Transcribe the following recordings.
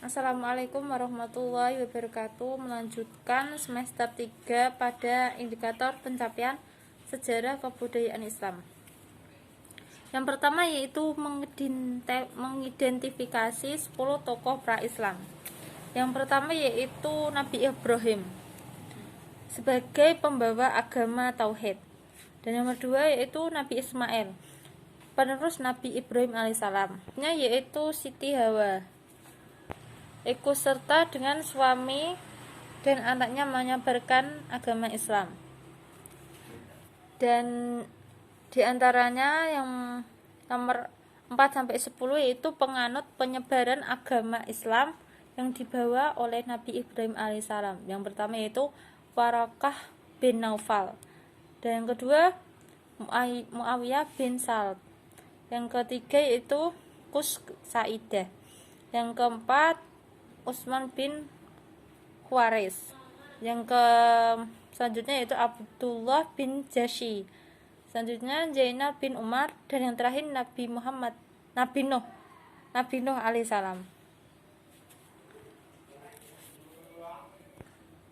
Assalamualaikum warahmatullahi wabarakatuh. Melanjutkan semester 3 pada indikator pencapaian sejarah kebudayaan Islam. Yang pertama yaitu mengidentifikasi 10 tokoh pra-Islam. Yang pertama yaitu Nabi Ibrahim sebagai pembawa agama Tauhid. Dan yang kedua yaitu Nabi Ismail, penerus Nabi Ibrahim alaihissalam, yaitu Siti Hawa, ikut serta dengan suami dan anaknya menyebarkan agama Islam. Dan diantaranya yang nomor 4-10 yaitu penganut penyebaran agama Islam yang dibawa oleh Nabi Ibrahim alaihissalam. Yang pertama yaitu Warakah bin Naufal, dan yang kedua Muawiyah bin Salb, yang ketiga yaitu Kus Saidah, yang keempat Utsman bin Khawaris, yang selanjutnya yaitu Abdullah bin Jashi, selanjutnya Zainal bin Umar, dan yang terakhir Nabi Nuh alaihissalam.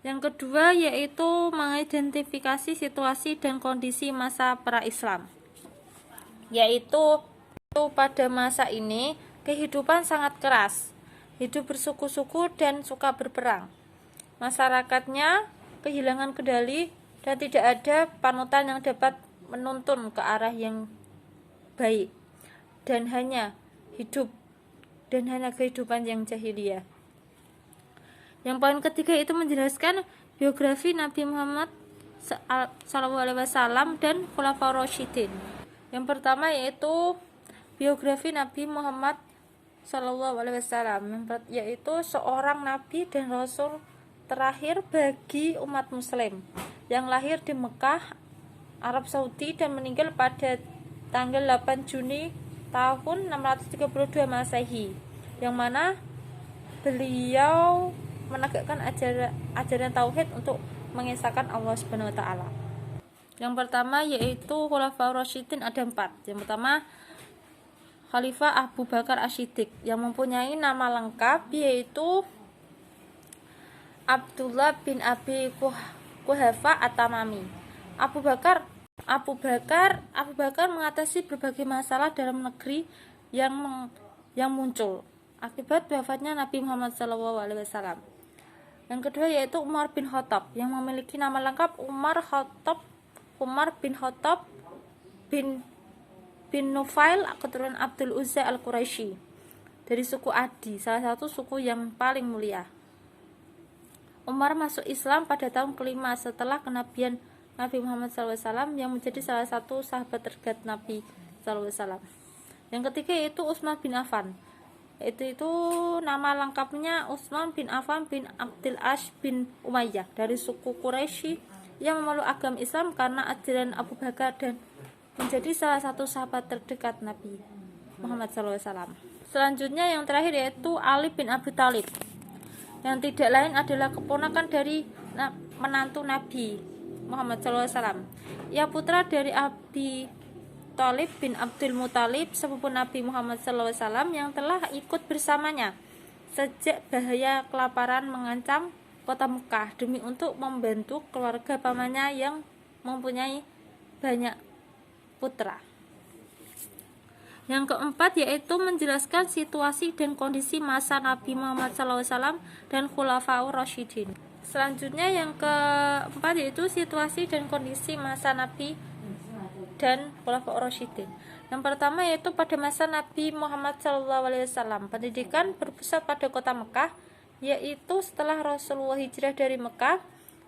Yang kedua yaitu mengidentifikasi situasi dan kondisi masa pra-Islam, yaitu pada masa ini kehidupan sangat keras, hidup bersuku-suku dan suka berperang. Masyarakatnya kehilangan kendali dan tidak ada panutan yang dapat menuntun ke arah yang baik, dan hanya kehidupan yang jahiliyah. Yang poin ketiga itu menjelaskan biografi Nabi Muhammad SAW dan Khulafaur Rasyidin. Yang pertama yaitu biografi Nabi Muhammad SAW, yaitu seorang nabi dan rasul terakhir bagi umat muslim yang lahir di Mekah, Arab Saudi, dan meninggal pada tanggal 8 Juni tahun 632 Masehi, yang mana beliau menegakkan ajaran tauhid untuk mengesahkan Allah Subhanahu wa taala. Yang pertama yaitu Khulafaur Rasyidin, ada 4. Yang pertama Khalifah Abu Bakar As-Siddiq, yang mempunyai nama lengkap yaitu Abdullah bin Abi Quhafa At-Tamami. Abu Bakar mengatasi berbagai masalah dalam negeri yang muncul akibat wafatnya Nabi Muhammad SAW. Yang kedua yaitu Umar bin Khattab, yang memiliki nama lengkap Umar bin Khattab bin Nufail, keturunan Abdul Uzza al-Quraisy dari suku Adi, salah satu suku yang paling mulia. Umar masuk Islam pada tahun kelima setelah kenabian Nabi Muhammad SAW, yang menjadi salah satu sahabat terdekat Nabi SAW. Yang ketiga yaitu Utsman bin Affan, itu nama lengkapnya Utsman bin Affan bin Abdul Ash bin Umayyah dari suku Quraisy yang memeluk agama Islam karena ajaran Abu Bakar dan menjadi salah satu sahabat terdekat Nabi Muhammad SAW. Selanjutnya yang terakhir yaitu Ali bin Abi Thalib, yang tidak lain adalah keponakan dari menantu Nabi Muhammad SAW. Ia putra dari Abi Thalib bin Abdul Muthalib, sepupu Nabi Muhammad SAW, yang telah ikut bersamanya sejak bahaya kelaparan mengancam kota Mekah demi untuk membantu keluarga pamannya yang mempunyai banyak putra. Yang keempat yaitu menjelaskan situasi dan kondisi masa Nabi Muhammad SAW dan Khulafaur Rasyidin. Selanjutnya yang keempat yaitu situasi dan kondisi masa Nabi dan Khulafaur Rasyidin. Yang pertama yaitu pada masa Nabi Muhammad SAW, pendidikan berpusat pada kota Mekah, yaitu setelah Rasulullah hijrah dari Mekah,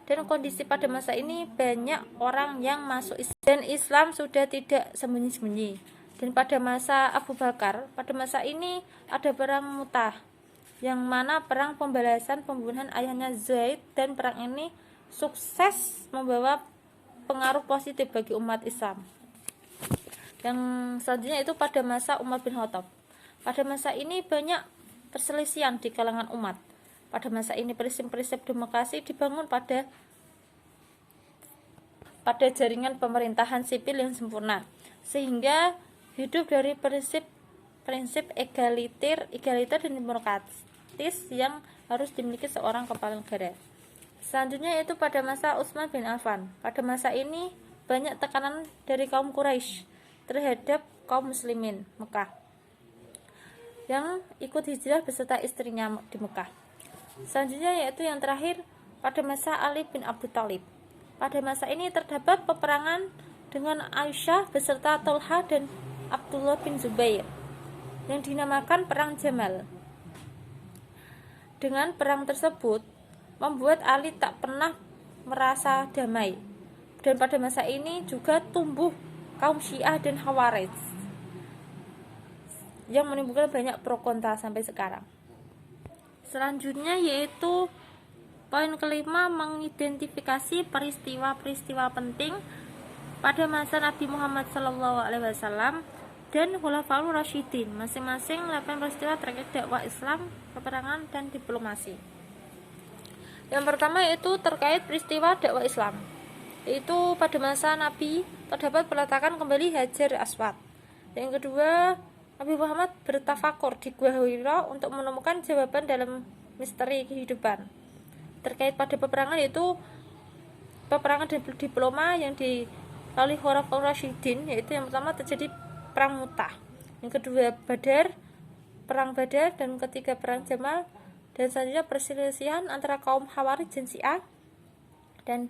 dan kondisi pada masa ini banyak orang yang masuk Islam dan Islam sudah tidak sembunyi-sembunyi. Dan pada masa Abu Bakar, pada masa ini ada perang Mu'tah, yang mana perang pembalasan pembunuhan ayahnya Zaid, dan perang ini sukses membawa pengaruh positif bagi umat Islam. Yang selanjutnya itu pada masa Umar bin Khattab. Pada masa ini banyak perselisihan di kalangan umat. Pada masa ini prinsip-prinsip demokrasi dibangun pada jaringan pemerintahan sipil yang sempurna, sehingga hidup dari prinsip egaliter dan demokratis. praktis yang harus dimiliki seorang kepala negara. Selanjutnya yaitu pada masa Utsman bin Affan. Pada masa ini banyak tekanan dari kaum Quraisy terhadap kaum muslimin Mekah yang ikut hijrah beserta istrinya di Mekah. Selanjutnya yaitu yang terakhir pada masa Ali bin Abi Thalib. Pada masa ini terdapat peperangan dengan Aisyah beserta Tolha dan Abdullah bin Zubair yang dinamakan Perang Jamal. Dengan perang tersebut membuat Ali tak pernah merasa damai. Dan pada masa ini juga tumbuh kaum Syiah dan Khawarij yang menimbulkan banyak pro kontra sampai sekarang. Selanjutnya yaitu poin kelima, mengidentifikasi peristiwa-peristiwa penting pada masa Nabi Muhammad SAW dan Khulafaur Rasyidin, masing-masing 8 peristiwa terkait dakwah Islam, peperangan, dan diplomasi. Yang pertama yaitu terkait peristiwa dakwah Islam, yaitu pada masa Nabi terdapat peletakan kembali Hajar Aswad. Yang kedua, Nabi Muhammad bertafakur di Gua Hira untuk menemukan jawaban dalam misteri kehidupan. Terkait pada peperangan yaitu peperangan diploma yang dilalui Khulafaur Rasyidin, yaitu yang pertama terjadi perang Mu'tah, yang kedua perang Badar, dan ketiga perang Jamal, dan selanjutnya perselisihan antara kaum Khawarij dan Syiah, dan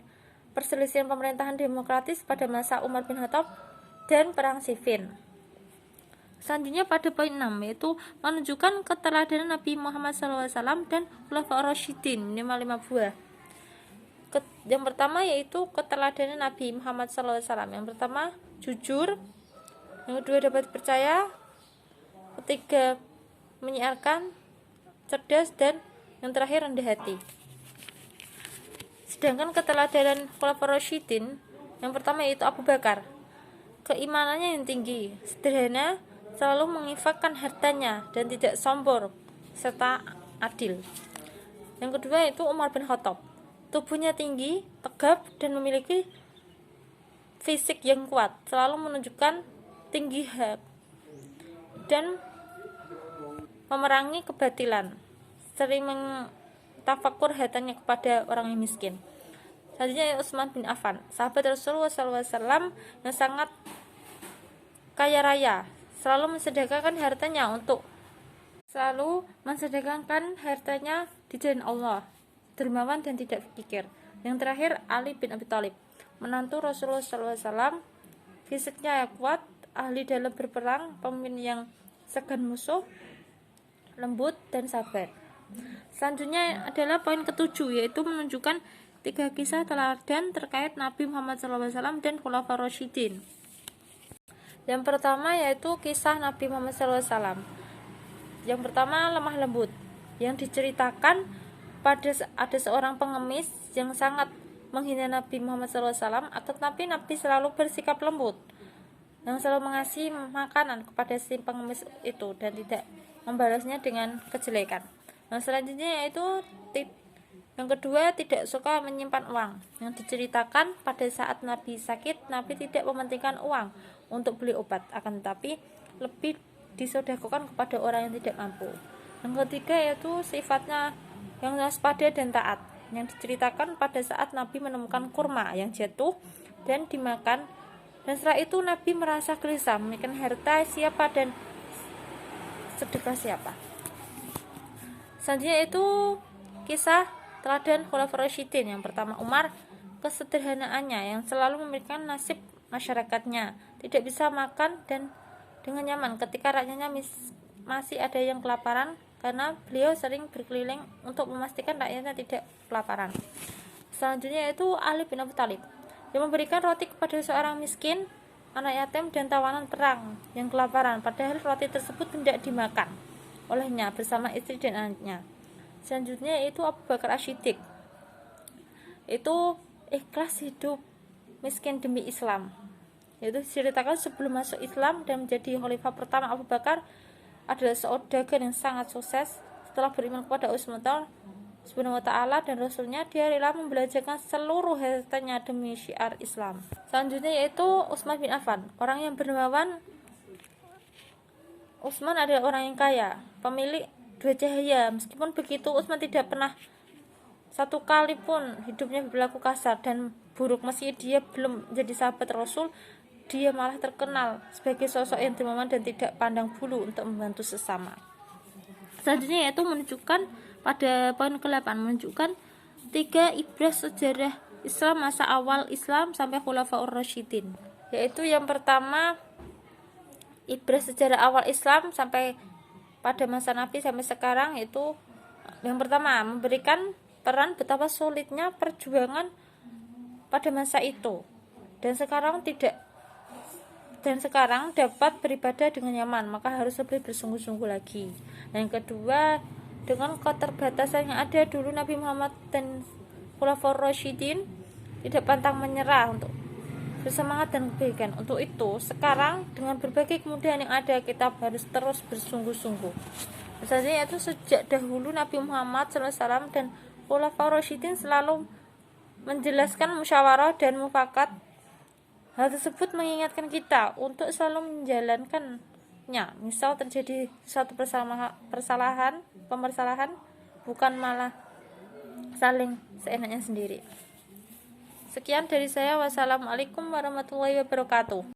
perselisihan pemerintahan demokratis pada masa Umar bin Khattab, dan perang Siffin. Selanjutnya pada poin 6 yaitu menunjukkan keteladanan Nabi Muhammad SAW dan Khulafaur Rasyidin minimal 5 buah. Yang pertama yaitu keteladanan Nabi Muhammad SAW. Yang pertama jujur, yang kedua dapat dipercaya, ketiga menyiarkan, cerdas, dan yang terakhir rendah hati. Sedangkan keteladanan Khulafaur Rasyidin yang pertama yaitu Abu Bakar, keimanannya yang tinggi, sederhana, selalu menginfakkan hartanya dan tidak sombong serta adil. Yang kedua itu Umar bin Khattab, tubuhnya tinggi, tegap, dan memiliki fisik yang kuat, selalu menunjukkan tinggi dan memerangi kebatilan, sering mentafakur hartanya kepada orang yang miskin. Selanjutnya Utsman bin Affan, sahabat Rasulullah SAW yang sangat kaya raya, selalu mensedekahkan hartanya di jalan Allah, dermawan dan tidak pikir. Yang terakhir Ali bin Abi Thalib, menantu Rasulullah SAW, fisiknya kuat, ahli dalam berperang, pemimpin yang segan musuh, lembut dan sabar. Selanjutnya adalah poin ketujuh, yaitu menunjukkan 3 kisah teladan terkait Nabi Muhammad SAW dan Khulafaur Rasyidin. Yang pertama yaitu kisah Nabi Muhammad SAW. Yang pertama lemah lembut, yang diceritakan pada ada seorang pengemis yang sangat menghina Nabi Muhammad SAW, tetapi Nabi selalu bersikap lembut, yang selalu mengasih makanan kepada si pengemis itu dan tidak membalasnya dengan kejelekan. Yang selanjutnya yaitu yang kedua, tidak suka menyimpan uang, yang diceritakan pada saat Nabi sakit, Nabi tidak mementingkan uang untuk beli obat, akan tetapi lebih disedekahkan kepada orang yang tidak mampu. Yang ketiga yaitu sifatnya yang waspada dan taat, yang diceritakan pada saat Nabi menemukan kurma yang jatuh dan dimakan, dan setelah itu Nabi merasa gelisah memikirkan harta siapa dan sedekah siapa. Selanjutnya itu kisah teladan Khulafaur Rasyidin. Yang pertama Umar, kesederhanaannya yang selalu memikirkan nasib masyarakatnya, tidak bisa makan dan dengan nyaman ketika rakyatnya masih ada yang kelaparan, karena beliau sering berkeliling untuk memastikan rakyatnya tidak kelaparan. Selanjutnya itu Ali bin Abi Thalib, yang memberikan roti kepada seorang miskin, anak yatim, dan tawanan perang yang kelaparan, padahal roti tersebut tidak dimakan olehnya bersama istri dan anaknya. Selanjutnya itu Abu Bakar As-Siddiq, itu ikhlas hidup miskin demi Islam, yaitu diceritakan sebelum masuk Islam dan menjadi khalifah pertama Abu Bakar adalah saudagar yang sangat sukses. Setelah beriman kepada Allah Subhanahu wa ta'ala dan Rasulnya, dia rela membelanjakan seluruh hartanya demi syiar Islam. Selanjutnya yaitu Utsman bin Affan, orang yang berdermawan. Utsman adalah orang yang kaya, pemilik dua cahaya. Meskipun begitu, Utsman tidak pernah satu kali pun hidupnya berlaku kasar dan buruk. Meski dia belum jadi sahabat Rasul, dia malah terkenal sebagai sosok yang dermawan dan tidak pandang bulu untuk membantu sesama. Selanjutnya yaitu menunjukkan pada poin ke-8, menunjukkan 3 ibrah sejarah Islam masa awal Islam sampai Khulafaur Rasyidin. Yaitu yang pertama, ibrah sejarah awal Islam sampai pada masa Nabi sampai sekarang, yaitu yang pertama memberikan peran betapa sulitnya perjuangan pada masa itu dan sekarang dapat beribadah dengan nyaman, maka harus lebih bersungguh-sungguh lagi. Dan yang kedua, dengan keterbatasan yang ada dulu, Nabi Muhammad dan Khulafaur Rasyidin tidak pantang menyerah untuk bersemangat dan kebaikan. Untuk itu, sekarang dengan berbagai kemudahan yang ada, kita harus terus bersungguh-sungguh. Misalnya yaitu sejak dahulu Nabi Muhammad SAW dan Khulafaur Rasyidin selalu menjelaskan musyawarah dan mufakat. Hal tersebut mengingatkan kita untuk selalu menjalankannya. Misal terjadi suatu pemermasalahan, bukan malah saling seenaknya sendiri. Sekian dari saya. Wassalamualaikum warahmatullahi wabarakatuh.